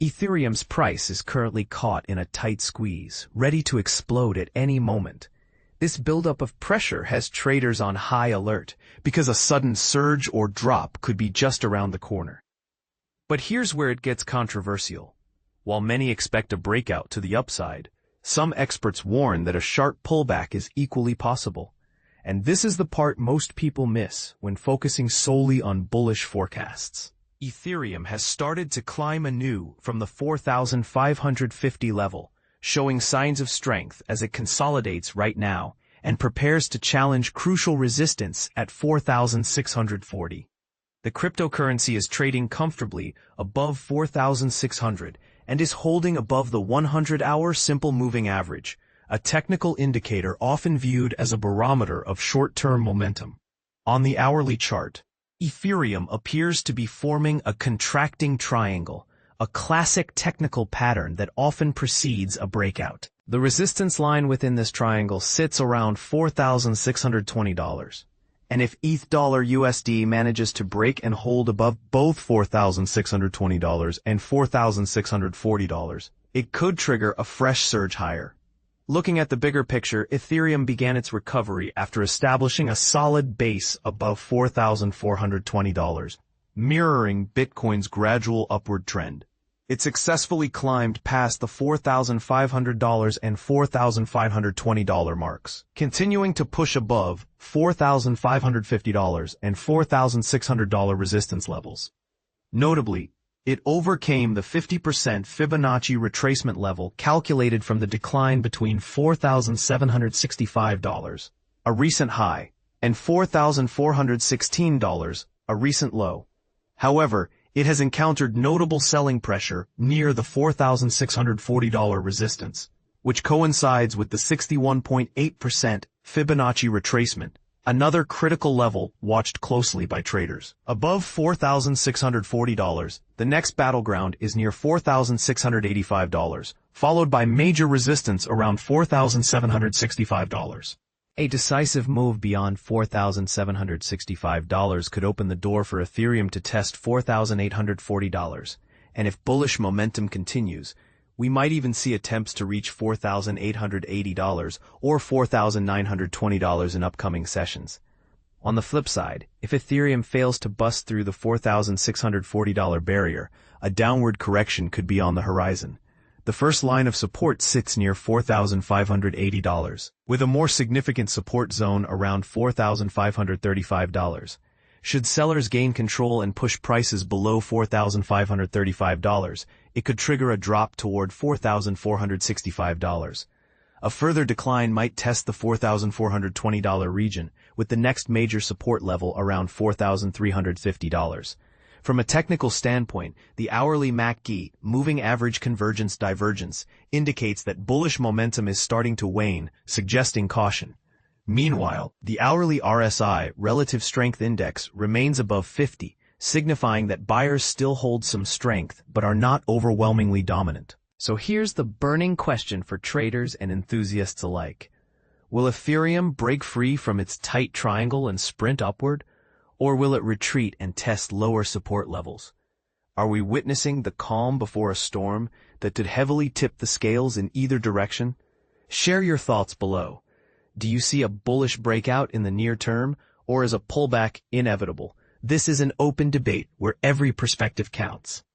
Ethereum's price is currently caught in a tight squeeze, ready to explode at any moment. This buildup of pressure has traders on high alert, because a sudden surge or drop could be just around the corner. But here's where it gets controversial. While many expect a breakout to the upside, some experts warn that a sharp pullback is equally possible. And this is the part most people miss when focusing solely on bullish forecasts. Ethereum has started to climb anew from the 4,550 level, showing signs of strength as it consolidates right now and prepares to challenge crucial resistance at 4,640. The cryptocurrency is trading comfortably above 4,600 and is holding above the 100-hour simple moving average, a technical indicator often viewed as a barometer of short-term momentum. On the hourly chart, Ethereum appears to be forming a contracting triangle, a classic technical pattern that often precedes a breakout. The resistance line within this triangle sits around $4,620. And if ETH USD manages to break and hold above both $4,620 and $4,640, it could trigger a fresh surge higher. Looking at the bigger picture, Ethereum began its recovery after establishing a solid base above $4,420, mirroring Bitcoin's gradual upward trend. It successfully climbed past the $4,500 and $4,520 marks, continuing to push above $4,550 and $4,600 resistance levels. Notably, it overcame the 50% Fibonacci retracement level calculated from the decline between $4,765, a recent high, and $4,416, a recent low. However, it has encountered notable selling pressure near the $4,640 resistance, which coincides with the 61.8% Fibonacci retracement, another critical level watched closely by traders. Above $4,640, the next battleground is near $4,685, followed by major resistance around $4,765. A decisive move beyond $4,765 could open the door for Ethereum to test $4,840, and if bullish momentum continues, we might even see attempts to reach $4,880 or $4,920 in upcoming sessions. On the flip side, if Ethereum fails to bust through the $4,640 barrier, a downward correction could be on the horizon. The first line of support sits near $4,580, with a more significant support zone around $4,535. Should sellers gain control and push prices below $4,535, it could trigger a drop toward $4,465. A further decline might test the $4,420 region, with the next major support level around $4,350. From a technical standpoint, the hourly MACD, moving average convergence divergence, indicates that bullish momentum is starting to wane, suggesting caution. Meanwhile, the hourly RSI, Relative Strength Index, remains above 50, signifying that buyers still hold some strength but are not overwhelmingly dominant. So here's the burning question for traders and enthusiasts alike. Will Ethereum break free from its tight triangle and sprint upward? Or will it retreat and test lower support levels? Are we witnessing the calm before a storm that could heavily tip the scales in either direction? Share your thoughts below. Do you see a bullish breakout in the near term, or is a pullback inevitable? This is an open debate where every perspective counts.